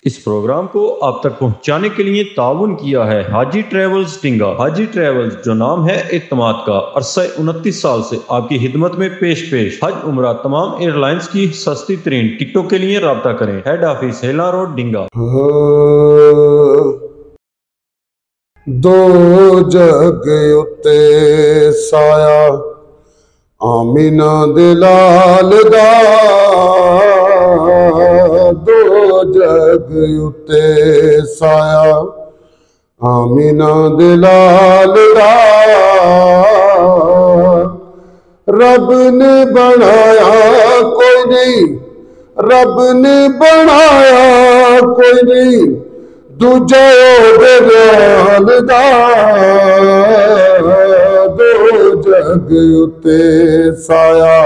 इस प्रोग्राम को आप तक पहुंचाने के लिए ताउन किया है हाजी ट्रेवल्स टिंगा। हाजी ट्रेवल्स, जो नाम है एतमाद का, अरसा 29 साल से आपकी खिदमत में पेश हज उम्रा तमाम एयरलाइंस की सस्ती तरीन टिकटों के लिए राब्ता करें। हेड ऑफिस हेला रोड डिंगा। दो जग उत्ते साया आमीना दे लाल दा, दो जग उत्ते साया आमीना दे लाल दा। रब ने बनाया कोई नहीं, रब ने बनाया कोई नहीं, दूजा बेलाल दा। दो जग उत्ते साया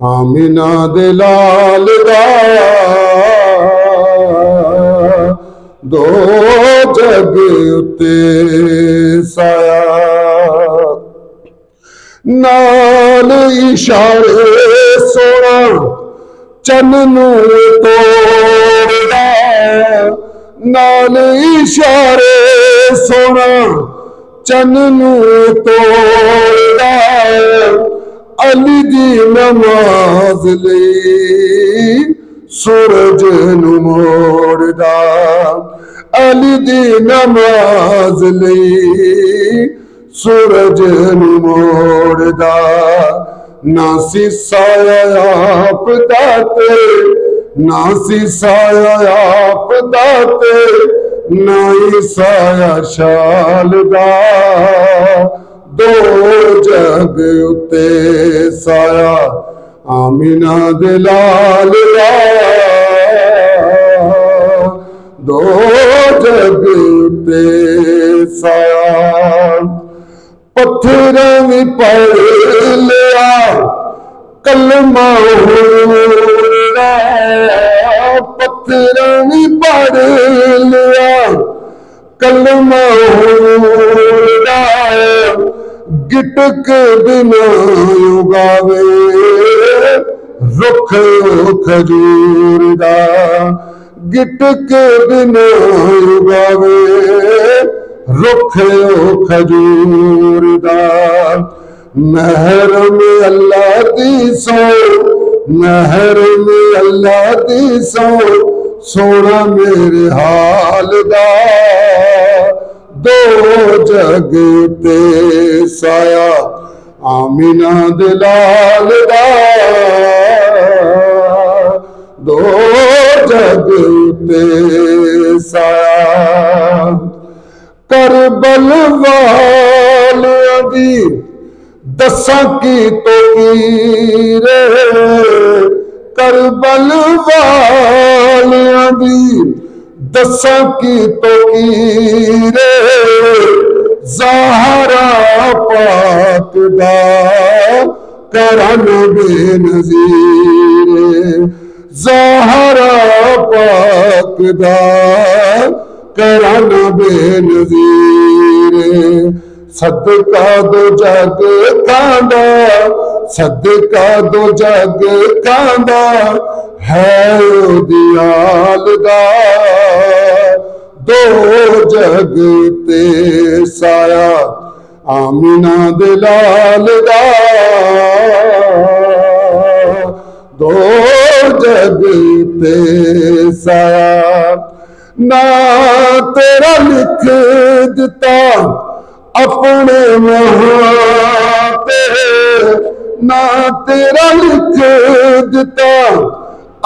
आमीना दे लाल दा, दो जग उत्ते साया। नाल इशारे सोना चन्न नू तोड़दा, नाल इशारे सोना चन्न नू तोड़दा। अली दी नमाज लई सूरज नू मोड़दा, अली दी नमाज लई सूरज नू मोड़दा। नासी साया आप दाते, नासी साया आप दाते, नाई साया शाल दा। दो जग उत्ते साया आमीना दे लाल दा, दो जग उत्ते साया। पत्थर भी पढ़ लिया कलमा होना, पत्थर भी पढ़ लिया कलमा होना। गिटक बिना उगावे रुख खजूर दा, गिटक बिना उगावे रुख खजूर दा। महरम अल्लाह दी सौ, महरम अल्लाह दी सौ, सोना मेरे हाल दा। दो जग ते साया आमीना दे लाल दा, दो जग ते साया। करबल वालियां दी दसां की तकदीर, करबल वालियां दी दसां की तकदीर। ज़हरा पाक दा करन बेनज़ीर, ज़हरा पाक दा करन बेनज़ीर। सदका दो जग कांदा, सदका दो जग कांदा है दियाल दा। दो जग ते साया आमीना दे लाल दा, दो जग ते साया। ना तेरा लिख दिता अपने वहां पे, ना तेरा लिख दिता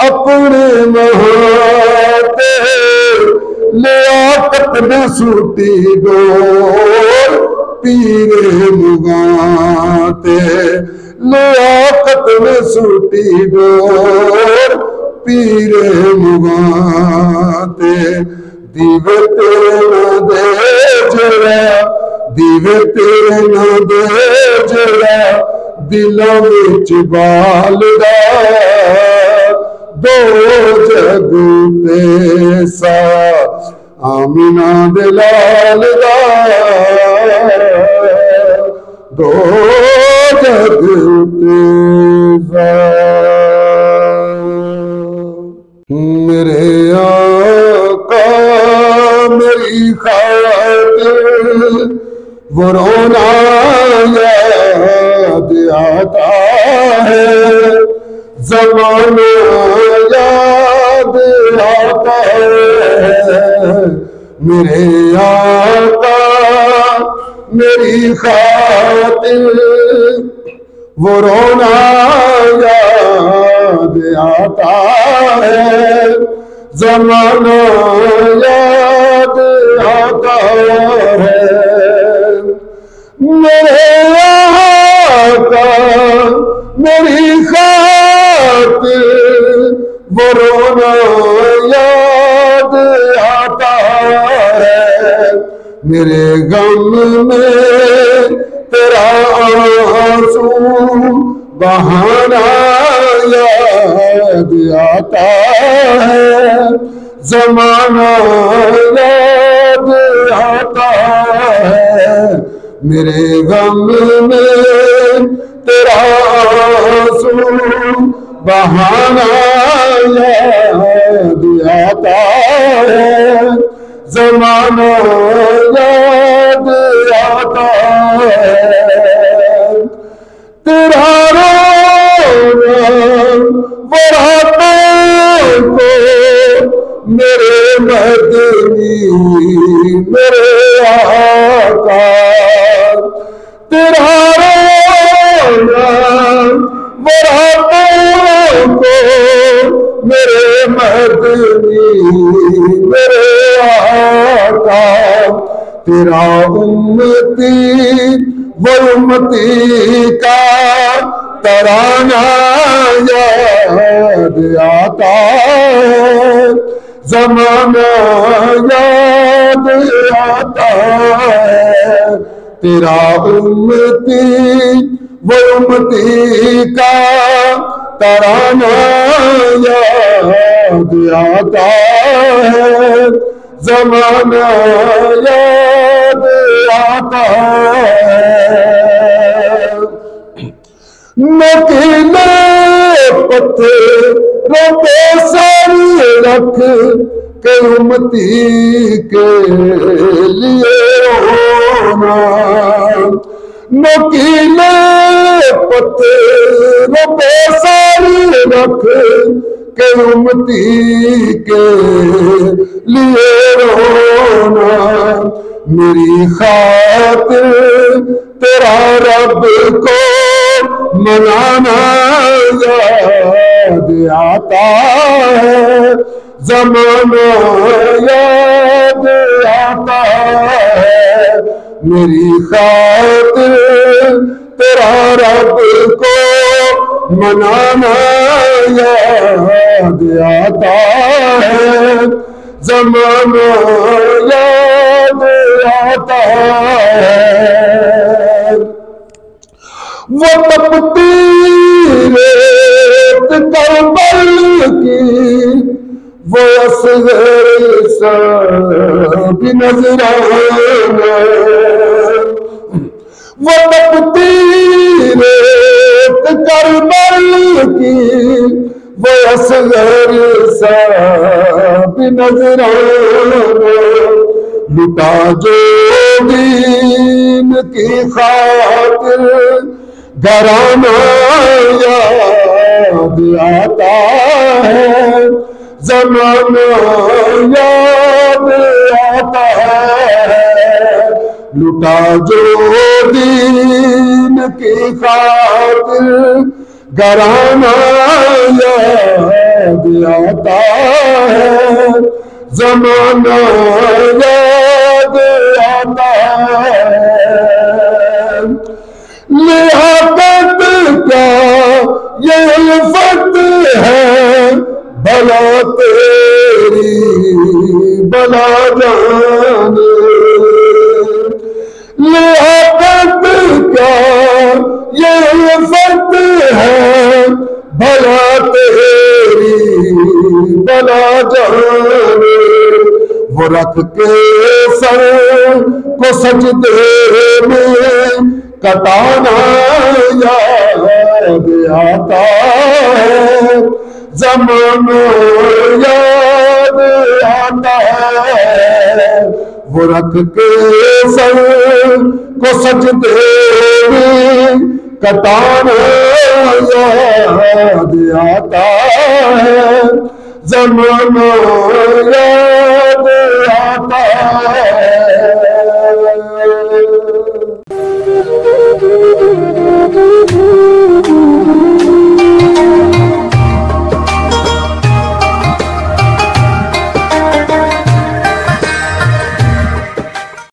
अपने वहां पे। लियाकत ने सूटी डोर पीरे मुगाते, लियाकत ने सूटी डोर पीरे मुगाते। दीवे तेरे ना दे जरा, दीवे तेरे ना दे जरा, दिलों विच बाल दा। दो जग ते सा आमीना दे लाल दा, दो जग ते सा। मेरे وہ رونا یاد آتا ہے، زمانہ یاد آتا ہے، میرے آقا میری خاطر وہ رونا یاد آتا ہے، زمانہ یاد آتا ہے، میرے آقا میری خاطر وہ رونا یاد آتا ہے، میرے غم میں تیرا آنسو بہانا یاد آتا ہے، زمانہ یاد آتا ہے، میرے غم میں تیرا آنسو بہانا یاد آتا ہے، زمانہ یاد آتا ہے، تیرا رونا وہ راتوں کو میرے مدنی میرے آقا، تیرا رونا وہ راتوں کو میرے مدنی میرے آقا، تیرا امتی وہ امتی کا ترانہ یاد آتا ہے، زمانہ یاد آتا ہے، تیرا امتی وہ امتی کا ترانہ یاد آتا ہے، زمانہ یاد آتا ہے، نکیلے پتھروں پہ سر رکھ کے امتی کے لیے رونا، نکیلے پتھروں پہ سر رکھ کے امتی کے لیے رونا، میری خاطر تیرا رب کو منانا یاد آتا ہے، زمانہ یاد آتا ہے، میری خاطر تیرا رب کو منانا یاد آتا ہے، زمانہ یاد آتا ہے، وہ تپتی ریت کربل کی وہ اصغر سا بھی نذرانہ، وہ تپتی ریت کربل کی وہ اصغر سا بھی نذرانہ، لٹا جو دین کی خاطر گھرانہ یاد آتا ہے، زمانہ یاد آتا ہے، لٹا جو دین کی خاطر گھرانہ یاد آتا ہے، زمانہ یاد آتا ہے، لیاقت کیا یہ الفت ہے بھلا تیری بلا جانے، لیاقت کیا یہ الفت ہے بھلا تیری بلا جانے، وہ رکھ کے سر کو سجدے میں کٹانا یاد آتا ہے، زمانہ یاد آتا ہے، وہ رکھ کے سر کو سجدے کٹانا یاد آتا ہے زمانہ یاد آتا ہے